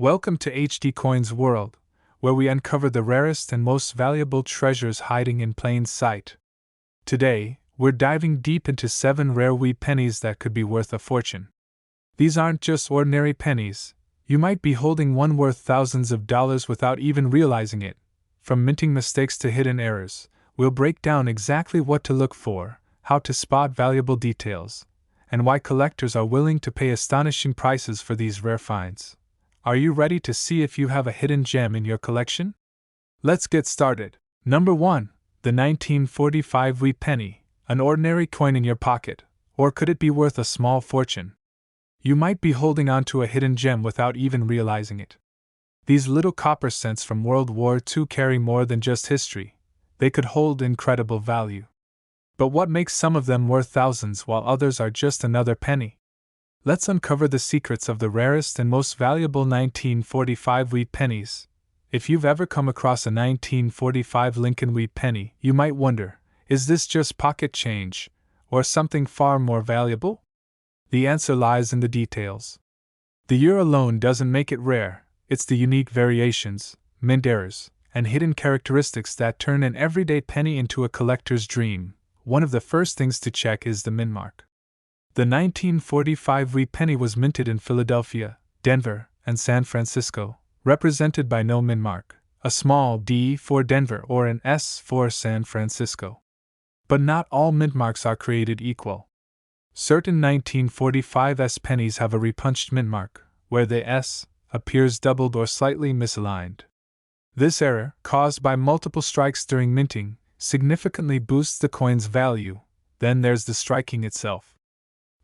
Welcome to HD Coins World, where we uncover the rarest and most valuable treasures hiding in plain sight. Today, we're diving deep into 7 rare wee pennies that could be worth a fortune. These aren't just ordinary pennies. You might be holding one worth thousands of dollars without even realizing it. From minting mistakes to hidden errors, we'll break down exactly what to look for, how to spot valuable details, and why collectors are willing to pay astonishing prices for these rare finds. Are you ready to see if you have a hidden gem in your collection? Let's get started. Number 1. The 1945 wee penny, an ordinary coin in your pocket, or could it be worth a small fortune? You might be holding on to a hidden gem without even realizing it. These little copper cents from World War II carry more than just history. They could hold incredible value. But what makes some of them worth thousands while others are just another penny? Let's uncover the secrets of the rarest and most valuable 1945 wee pennies. If you've ever come across a 1945 Lincoln wee penny, you might wonder, is this just pocket change, or something far more valuable? The answer lies in the details. The year alone doesn't make it rare, it's the unique variations, mint errors, and hidden characteristics that turn an everyday penny into a collector's dream. One of the first things to check is the mint mark. The 1945 wee penny was minted in Philadelphia, Denver, and San Francisco, represented by no mint mark, a small D for Denver or an S for San Francisco. But not all mint marks are created equal. Certain 1945 S pennies have a repunched mint mark, where the S appears doubled or slightly misaligned. This error, caused by multiple strikes during minting, significantly boosts the coin's value. Then there's the striking itself.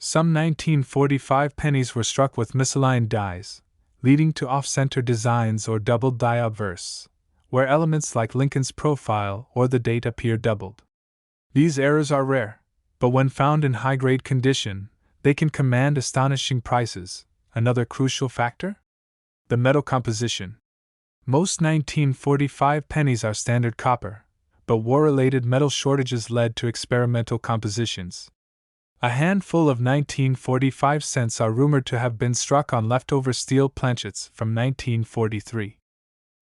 Some 1945 pennies were struck with misaligned dies, leading to off-center designs or doubled die obverse, where elements like Lincoln's profile or the date appear doubled. These errors are rare, but when found in high-grade condition, they can command astonishing prices. Another crucial factor? The metal composition. Most 1945 pennies are standard copper, but war-related metal shortages led to experimental compositions. A handful of 1945 cents are rumored to have been struck on leftover steel planchets from 1943.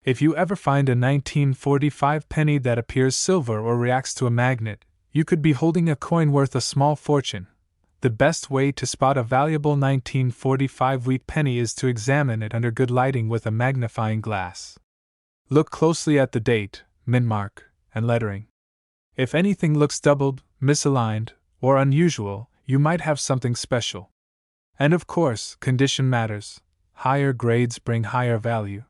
If you ever find a 1945 penny that appears silver or reacts to a magnet, you could be holding a coin worth a small fortune. The best way to spot a valuable 1945 wee penny is to examine it under good lighting with a magnifying glass. Look closely at the date, mint mark, and lettering. If anything looks doubled, misaligned, or unusual, you might have something special. And of course, condition matters. Higher grades bring higher value.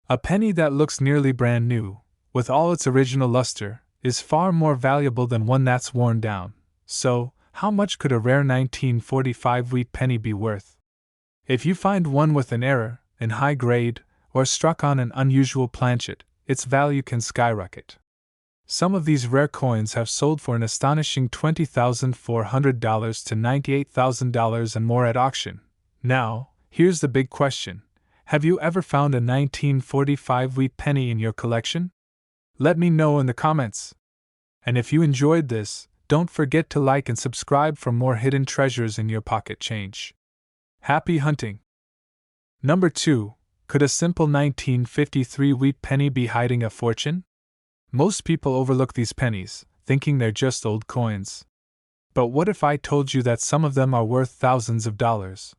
A penny that looks nearly brand new, with all its original luster, is far more valuable than one that's worn down. So, how much could a rare 1945 wee penny be worth? If you find one with an error, in high grade, or struck on an unusual planchet, its value can skyrocket. Some of these rare coins have sold for an astonishing $20,400 to $98,000 and more at auction. Now, here's the big question. Have you ever found a 1945 wee penny in your collection? Let me know in the comments. And if you enjoyed this, don't forget to like and subscribe for more hidden treasures in your pocket change. Happy hunting! Number 2. Could a simple 1953 wee penny be hiding a fortune? Most people overlook these pennies, thinking they're just old coins. But what if I told you that some of them are worth thousands of dollars?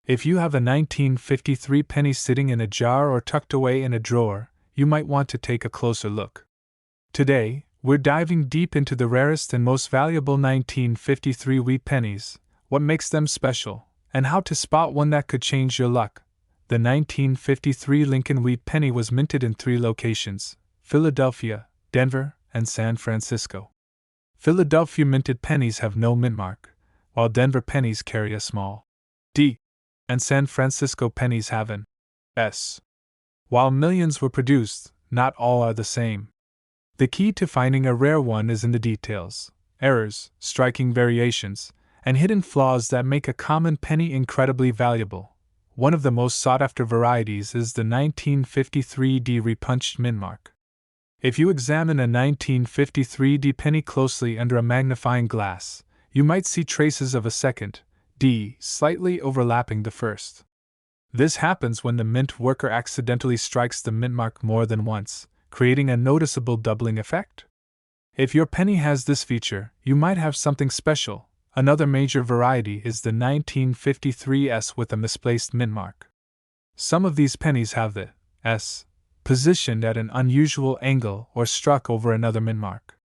If you have a 1953 penny sitting in a jar or tucked away in a drawer, you might want to take a closer look. Today, we're diving deep into the rarest and most valuable 1953 wee pennies, what makes them special, and how to spot one that could change your luck. The 1953 Lincoln wee penny was minted in 3 locations: Philadelphia, Denver, and San Francisco. Philadelphia minted pennies have no mint mark, while Denver pennies carry a small D, and San Francisco pennies have an S. While millions were produced, not all are the same. The key to finding a rare one is in the details: errors, striking variations, and hidden flaws that make a common penny incredibly valuable. One of the most sought-after varieties is the 1953 D repunched mint mark. If you examine a 1953 D penny closely under a magnifying glass, you might see traces of a second D slightly overlapping the first. This happens when the mint worker accidentally strikes the mint mark more than once, creating a noticeable doubling effect. If your penny has this feature, you might have something special. Another major variety is the 1953 S with a misplaced mint mark. Some of these pennies have the S positioned at an unusual angle or struck over another mint mark.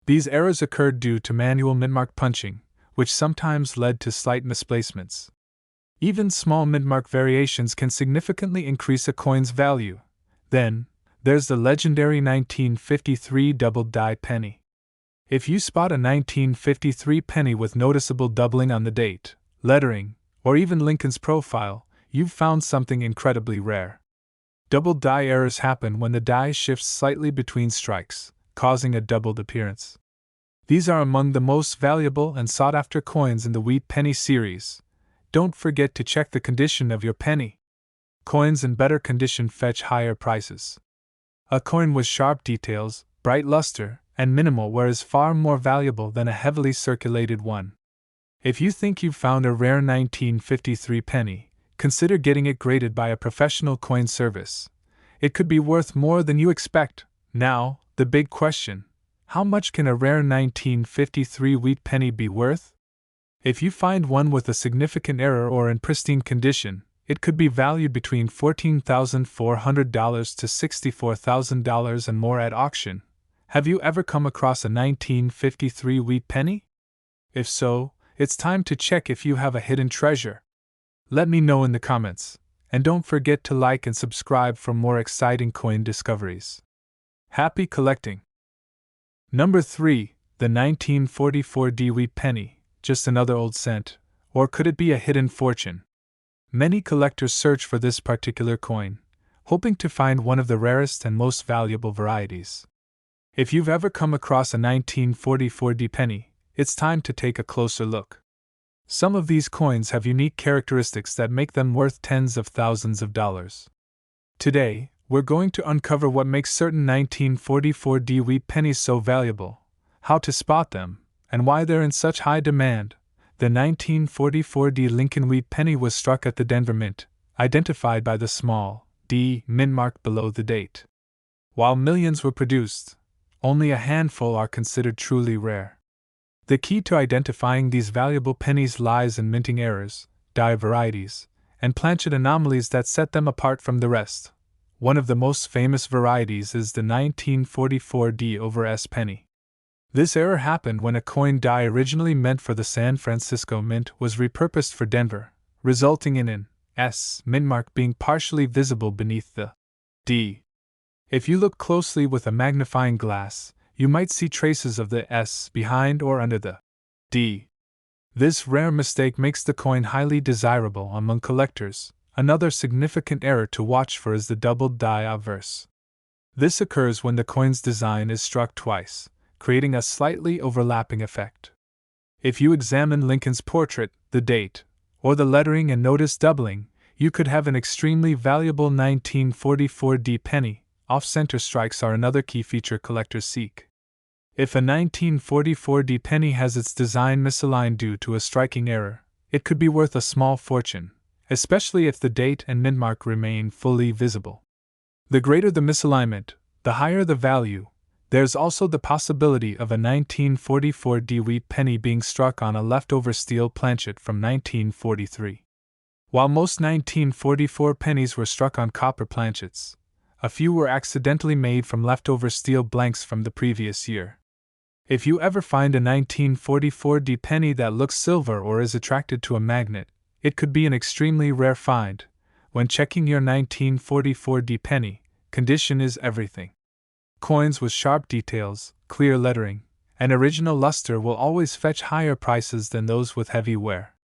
These errors occurred due to manual mint mark punching, which sometimes led to slight misplacements. Even small mint mark variations can significantly increase a coin's value. Then, there's the legendary 1953 double-die penny. If you spot a 1953 penny with noticeable doubling on the date, lettering, or even Lincoln's profile, you've found something incredibly rare. Double die errors happen when the die shifts slightly between strikes, causing a doubled appearance. These are among the most valuable and sought-after coins in the Wheat Penny series. Don't forget to check the condition of your penny. Coins in better condition fetch higher prices. A coin with sharp details, bright luster, and minimal wear is far more valuable than a heavily circulated one. If you think you've found a rare 1953 penny, consider getting it graded by a professional coin service. It could be worth more than you expect. Now, the big question: how much can a rare 1953 wheat penny be worth? If you find one with a significant error or in pristine condition, it could be valued between $14,400 to $64,000 and more at auction. Have you ever come across a 1953 wheat penny? If so, it's time to check if you have a hidden treasure. Let me know in the comments, and don't forget to like and subscribe for more exciting coin discoveries. Happy collecting! Number 3. The 1944 wheat penny, just another old cent, or could it be a hidden fortune? Many collectors search for this particular coin, hoping to find one of the rarest and most valuable varieties. If you've ever come across a 1944 penny, it's time to take a closer look. Some of these coins have unique characteristics that make them worth tens of thousands of dollars. Today, we're going to uncover what makes certain 1944 wheat pennies so valuable, how to spot them, and why they're in such high demand. The 1944 Lincoln wheat penny was struck at the Denver Mint, identified by the small D mint mark below the date. While millions were produced, only a handful are considered truly rare. The key to identifying these valuable pennies lies in minting errors, die varieties, and planchet anomalies that set them apart from the rest. One of the most famous varieties is the 1944 D/S penny. This error happened when a coin die originally meant for the San Francisco Mint was repurposed for Denver, resulting in an S mint mark being partially visible beneath the D. If you look closely with a magnifying glass, you might see traces of the S behind or under the D. This rare mistake makes the coin highly desirable among collectors. Another significant error to watch for is the doubled die obverse. This occurs when the coin's design is struck twice, creating a slightly overlapping effect. If you examine Lincoln's portrait, the date, or the lettering and notice doubling, you could have an extremely valuable 1944 penny. Off-center strikes are another key feature collectors seek. If a 1944 penny has its design misaligned due to a striking error, it could be worth a small fortune, especially if the date and mint mark remain fully visible. The greater the misalignment, the higher the value. There's also the possibility of a 1944 wheat penny being struck on a leftover steel planchet from 1943. While most 1944 pennies were struck on copper planchets, a few were accidentally made from leftover steel blanks from the previous year. If you ever find a 1944 penny that looks silver or is attracted to a magnet, it could be an extremely rare find. When checking your 1944 penny, condition is everything. Coins with sharp details, clear lettering, and original luster will always fetch higher prices than those with heavy wear.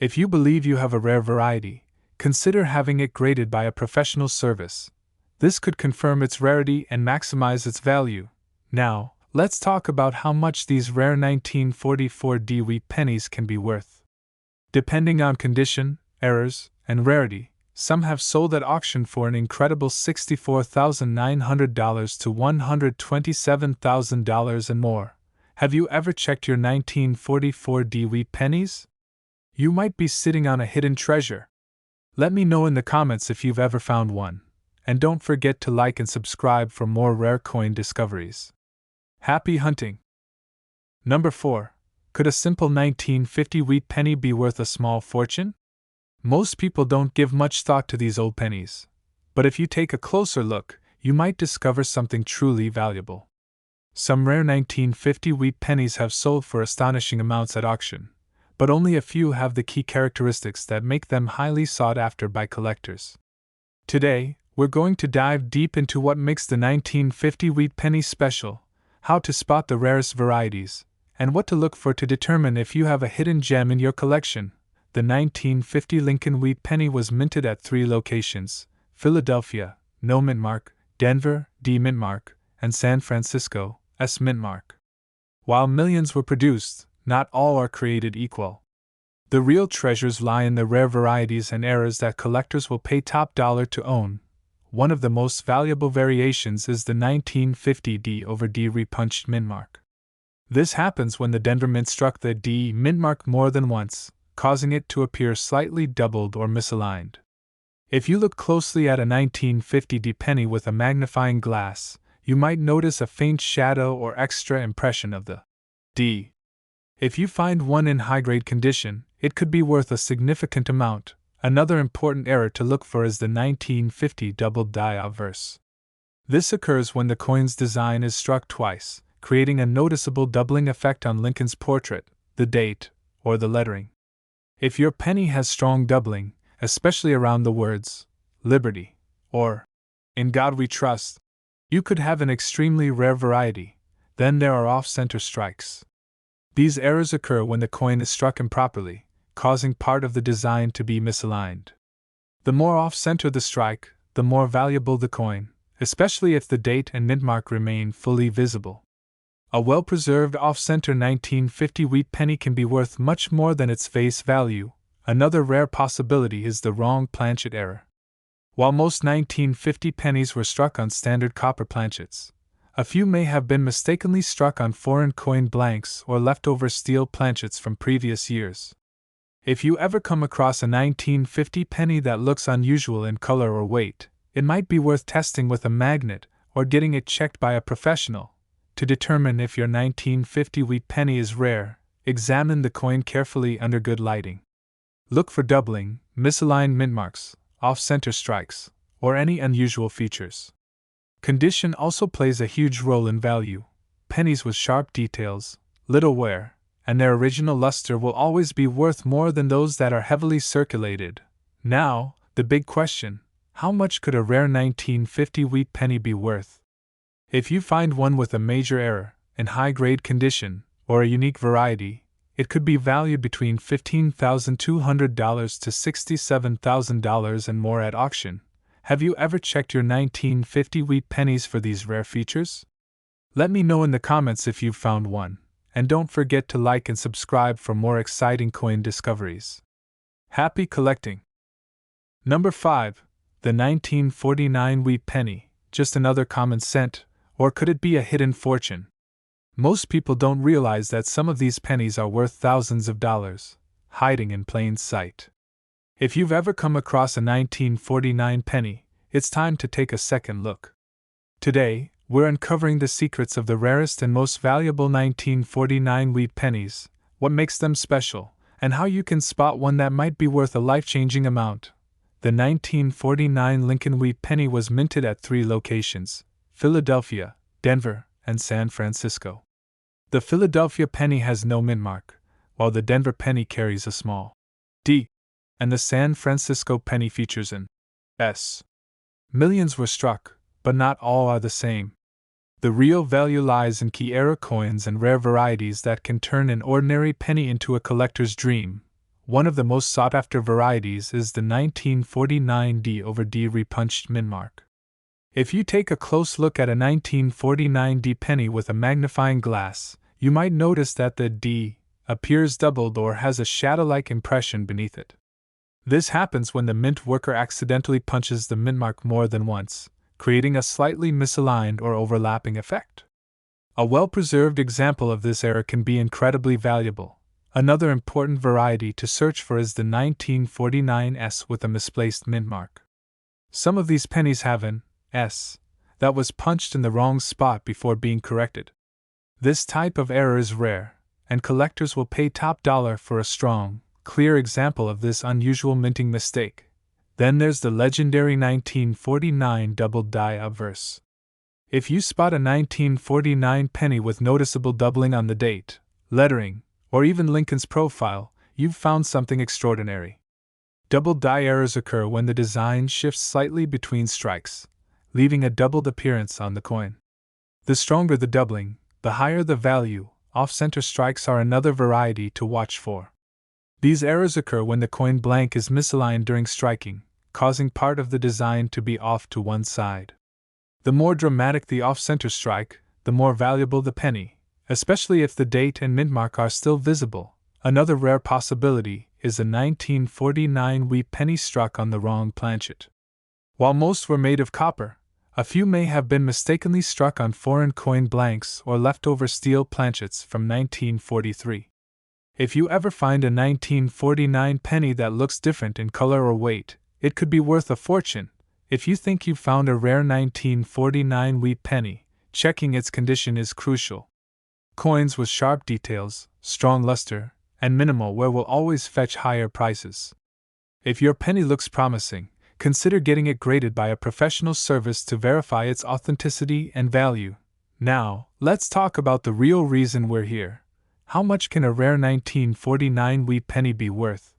If you believe you have a rare variety, consider having it graded by a professional service. This could confirm its rarity and maximize its value. Now, let's talk about how much these rare 1944 wheat pennies can be worth. Depending on condition, errors, and rarity, some have sold at auction for an incredible $64,900 to $127,000 and more. Have you ever checked your 1944 wheat pennies? You might be sitting on a hidden treasure. Let me know in the comments if you've ever found one, and don't forget to like and subscribe for more rare coin discoveries. Happy hunting! Number 4. Could a simple 1950 wheat penny be worth a small fortune? Most people don't give much thought to these old pennies, but if you take a closer look, you might discover something truly valuable. Some rare 1950 wheat pennies have sold for astonishing amounts at auction, but only a few have the key characteristics that make them highly sought after by collectors. Today, we're going to dive deep into what makes the 1950 wheat penny special, how to spot the rarest varieties, and what to look for to determine if you have a hidden gem in your collection. The 1950 Lincoln wheat penny was minted at 3 locations: Philadelphia, no mintmark; Denver, D mintmark; and San Francisco, S mintmark. While millions were produced, not all are created equal. The real treasures lie in the rare varieties and eras that collectors will pay top dollar to own. One of the most valuable variations is the 1950 D over D repunched mintmark. This happens when the Denver Mint struck the D mintmark more than once, causing it to appear slightly doubled or misaligned. If you look closely at a 1950 D penny with a magnifying glass, you might notice a faint shadow or extra impression of the D. If you find one in high-grade condition, it could be worth a significant amount. Another important error to look for is the 1950 doubled die obverse. This occurs when the coin's design is struck twice, creating a noticeable doubling effect on Lincoln's portrait, the date, or the lettering. If your penny has strong doubling, especially around the words Liberty or In God We Trust, you could have an extremely rare variety. Then there are off-center strikes. These errors occur when the coin is struck improperly, causing part of the design to be misaligned. The more off-center the strike, the more valuable the coin, especially if the date and mintmark remain fully visible. A well-preserved off-center 1950 wheat penny can be worth much more than its face value. Another rare possibility is the wrong planchet error. While most 1950 pennies were struck on standard copper planchets, a few may have been mistakenly struck on foreign coin blanks or leftover steel planchets from previous years. If you ever come across a 1950 penny that looks unusual in color or weight, it might be worth testing with a magnet or getting it checked by a professional. To determine if your 1950 wheat penny is rare, examine the coin carefully under good lighting. Look for doubling, misaligned mintmarks, off-center strikes, or any unusual features. Condition also plays a huge role in value. Pennies with sharp details, little wear, and their original luster will always be worth more than those that are heavily circulated. Now, the big question: how much could a rare 1950 wheat penny be worth? If you find one with a major error, in high-grade condition, or a unique variety, it could be valued between $15,200 to $67,000 and more at auction. Have you ever checked your 1950 wheat pennies for these rare features? Let me know in the comments if you've found one, and don't forget to like and subscribe for more exciting coin discoveries. Happy collecting! Number 5. The 1949 wheat penny, just another common cent, or could it be a hidden fortune? Most people don't realize that some of these pennies are worth thousands of dollars, hiding in plain sight. If you've ever come across a 1949 penny, it's time to take a second look. Today, we're uncovering the secrets of the rarest and most valuable 1949 wheat pennies, what makes them special, and how you can spot one that might be worth a life-changing amount. The 1949 Lincoln wheat penny was minted at 3 locations: Philadelphia, Denver, and San Francisco. The Philadelphia penny has no mintmark, while the Denver penny carries a small D, and the San Francisco penny features an S. Millions were struck, but not all are the same. The real value lies in key era coins and rare varieties that can turn an ordinary penny into a collector's dream. One of the most sought-after varieties is the 1949 D over D repunched mintmark. If you take a close look at a 1949 D penny with a magnifying glass, you might notice that the D appears doubled or has a shadow-like impression beneath it. This happens when the mint worker accidentally punches the mintmark more than once, creating a slightly misaligned or overlapping effect. A well-preserved example of this error can be incredibly valuable. Another important variety to search for is the 1949S with a misplaced mint mark. Some of these pennies have an S that was punched in the wrong spot before being corrected. This type of error is rare, and collectors will pay top dollar for a strong, clear example of this unusual minting mistake. Then there's the legendary 1949 doubled die obverse. If you spot a 1949 penny with noticeable doubling on the date, lettering, or even Lincoln's profile, you've found something extraordinary. Double die errors occur when the design shifts slightly between strikes, leaving a doubled appearance on the coin. The stronger the doubling, the higher the value. Off-center strikes are another variety to watch for. These errors occur when the coin blank is misaligned during striking, causing part of the design to be off to one side. The more dramatic the off-center strike, the more valuable the penny, especially if the date and mint mark are still visible. Another rare possibility is a 1949 wee penny struck on the wrong planchet. While most were made of copper, a few may have been mistakenly struck on foreign coin blanks or leftover steel planchets from 1943. If you ever find a 1949 penny that looks different in color or weight, it could be worth a fortune. If you think you've found a rare 1949 wee penny, checking its condition is crucial. Coins with sharp details, strong luster, and minimal wear will always fetch higher prices. If your penny looks promising, consider getting it graded by a professional service to verify its authenticity and value. Now, let's talk about the real reason we're here. How much can a rare 1949 wee penny be worth?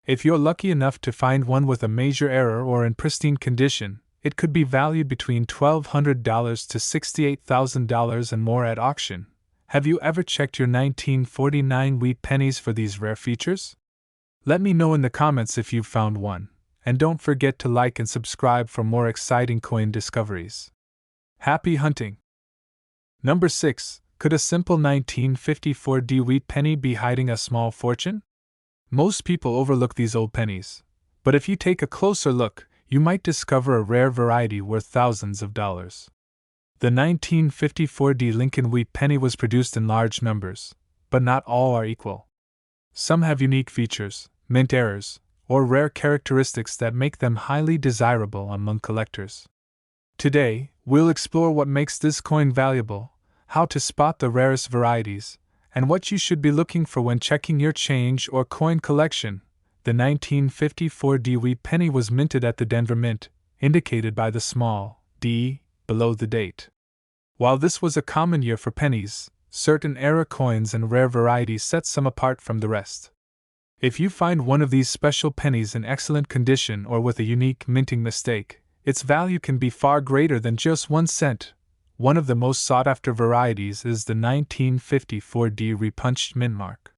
If you're lucky enough to find one with a major error or in pristine condition, it could be valued between $1,200 to $68,000 and more at auction. Have you ever checked your 1949 wee pennies for these rare features? Let me know in the comments if you've found one, and don't forget to like and subscribe for more exciting coin discoveries. Happy hunting! Number 6. Could a simple 1954 D wee penny be hiding a small fortune? Most people overlook these old pennies, but if you take a closer look, you might discover a rare variety worth thousands of dollars. The 1954 D Lincoln wee penny was produced in large numbers, but not all are equal. Some have unique features, mint errors, or rare characteristics that make them highly desirable among collectors. Today, we'll explore what makes this coin valuable, how to spot the rarest varieties, and what you should be looking for when checking your change or coin collection. The 1954 D wee penny was minted at the Denver Mint, indicated by the small d below the date. While this was a common year for pennies, certain era coins and rare varieties set some apart from the rest. If you find one of these special pennies in excellent condition or with a unique minting mistake, its value can be far greater than just 1 cent. One of the most sought-after varieties is the 1954 D repunched mint mark.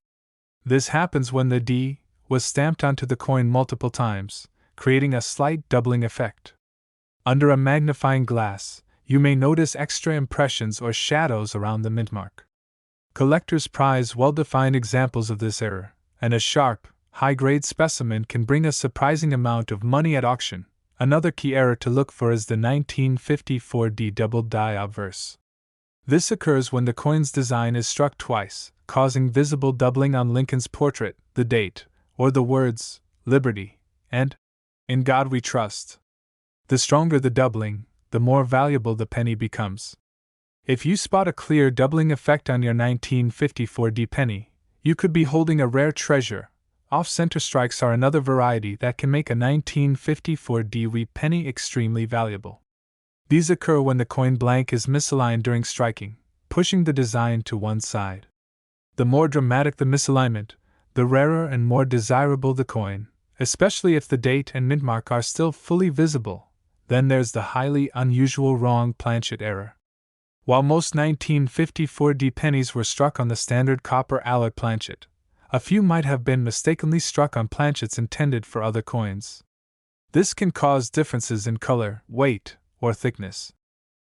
This happens when the D was stamped onto the coin multiple times, creating a slight doubling effect. Under a magnifying glass, you may notice extra impressions or shadows around the mint mark. Collectors prize well-defined examples of this error, and a sharp, high-grade specimen can bring a surprising amount of money at auction. Another key error to look for is the 1954 D double die obverse. This occurs when the coin's design is struck twice, causing visible doubling on Lincoln's portrait, the date, or the words, Liberty, and In God We Trust. The stronger the doubling, the more valuable the penny becomes. If you spot a clear doubling effect on your 1954 D penny, you could be holding a rare treasure. Off-center strikes are another variety that can make a 1954 D wee penny extremely valuable. These occur when the coin blank is misaligned during striking, pushing the design to one side. The more dramatic the misalignment, the rarer and more desirable the coin, especially if the date and mint mark are still fully visible. Then there's the highly unusual wrong planchet error. While most 1954 D pennies were struck on the standard copper alloy planchet, a few might have been mistakenly struck on planchets intended for other coins. This can cause differences in color, weight, or thickness.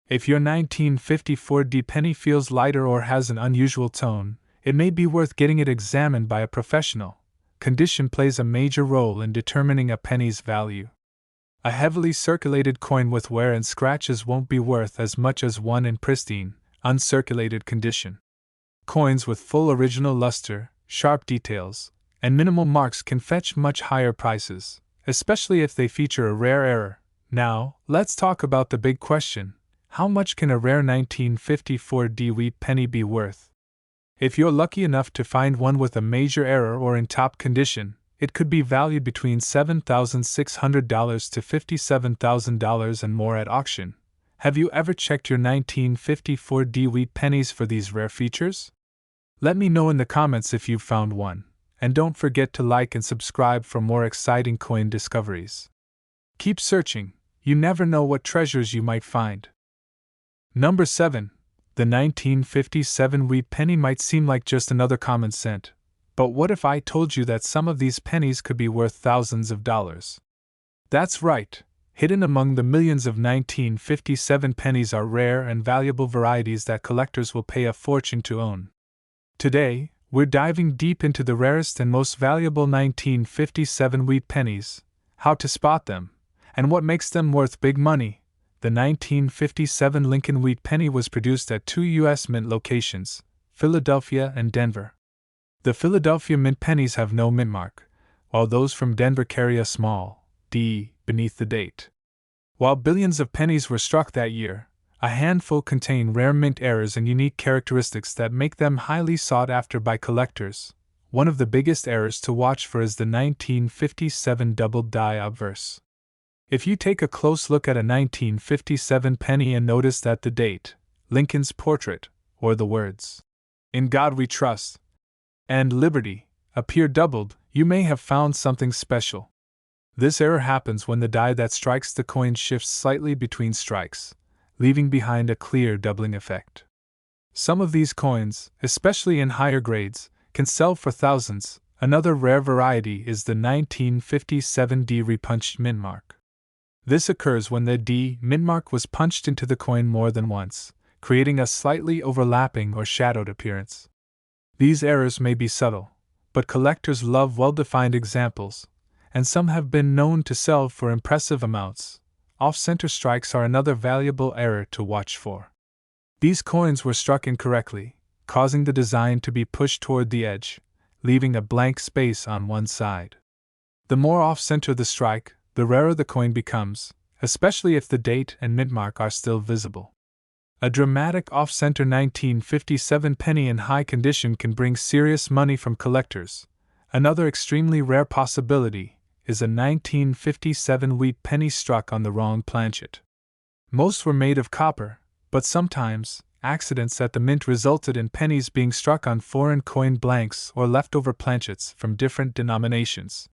If your 1954 D penny feels lighter or has an unusual tone, it may be worth getting it examined by a professional. Condition plays a major role in determining a penny's value. A heavily circulated coin with wear and scratches won't be worth as much as one in pristine, uncirculated condition. Coins with full original luster, sharp details, and minimal marks can fetch much higher prices, especially if they feature a rare error. Now, let's talk about the big question: how much can a rare 1954 wheat penny be worth? If you're lucky enough to find one with a major error or in top condition, it could be valued between $7,600 to $57,000 and more at auction. Have you ever checked your 1954 wheat pennies for these rare features? Let me know in the comments if you've found one, and don't forget to like and subscribe for more exciting coin discoveries. Keep searching, you never know what treasures you might find. Number 7. The 1957 wheat penny might seem like just another common cent, but what if I told you that some of these pennies could be worth thousands of dollars? That's right, hidden among the millions of 1957 pennies are rare and valuable varieties that collectors will pay a fortune to own. Today, we're diving deep into the rarest and most valuable 1957 wheat pennies, how to spot them, and what makes them worth big money. The 1957 Lincoln wheat penny was produced at 2 U.S. mint locations, Philadelphia and Denver. The Philadelphia mint pennies have no mint mark, while those from Denver carry a small D beneath the date. While billions of pennies were struck that year, a handful contain rare mint errors and unique characteristics that make them highly sought after by collectors. One of the biggest errors to watch for is the 1957 double die obverse. If you take a close look at a 1957 penny and notice that the date, Lincoln's portrait, or the words, "In God We Trust," and "Liberty," appear doubled, you may have found something special. This error happens when the die that strikes the coin shifts slightly between strikes, leaving behind a clear doubling effect. Some of these coins, especially in higher grades, can sell for thousands. Another rare variety is the 1957 D repunched mintmark. This occurs when the D mintmark was punched into the coin more than once, creating a slightly overlapping or shadowed appearance. These errors may be subtle, but collectors love well-defined examples, and some have been known to sell for impressive amounts. Off-center strikes are another valuable error to watch for. These coins were struck incorrectly, causing the design to be pushed toward the edge, leaving a blank space on one side. The more off-center the strike, the rarer the coin becomes, especially if the date and mintmark are still visible. A dramatic off-center 1957 penny in high condition can bring serious money from collectors. Another extremely rare possibility is a 1957 wheat penny struck on the wrong planchet. Most were made of copper, but sometimes, accidents at the mint resulted in pennies being struck on foreign coin blanks or leftover planchets from different denominations.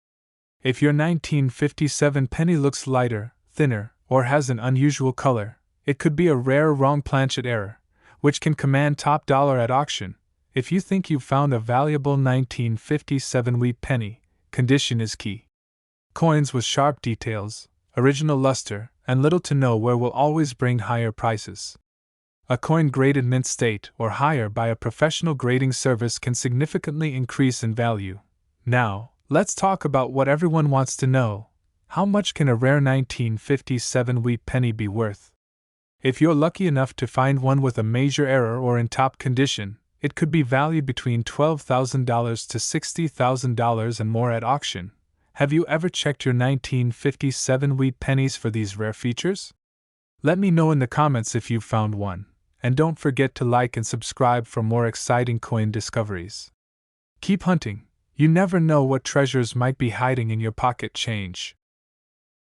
If your 1957 penny looks lighter, thinner, or has an unusual color, it could be a rare wrong planchet error, which can command top dollar at auction. If you think you've found a valuable 1957 wheat penny, condition is key. Coins with sharp details, original luster, and little to no wear will always bring higher prices. A coin graded mint state or higher by a professional grading service can significantly increase in value. Now, let's talk about what everyone wants to know. How much can a rare 1957 wheat penny be worth? If you're lucky enough to find one with a major error or in top condition, it could be valued between $12,000 to $60,000 and more at auction. Have you ever checked your 1957 wheat pennies for these rare features? Let me know in the comments if you've found one, and don't forget to like and subscribe for more exciting coin discoveries. Keep hunting, you never know what treasures might be hiding in your pocket change.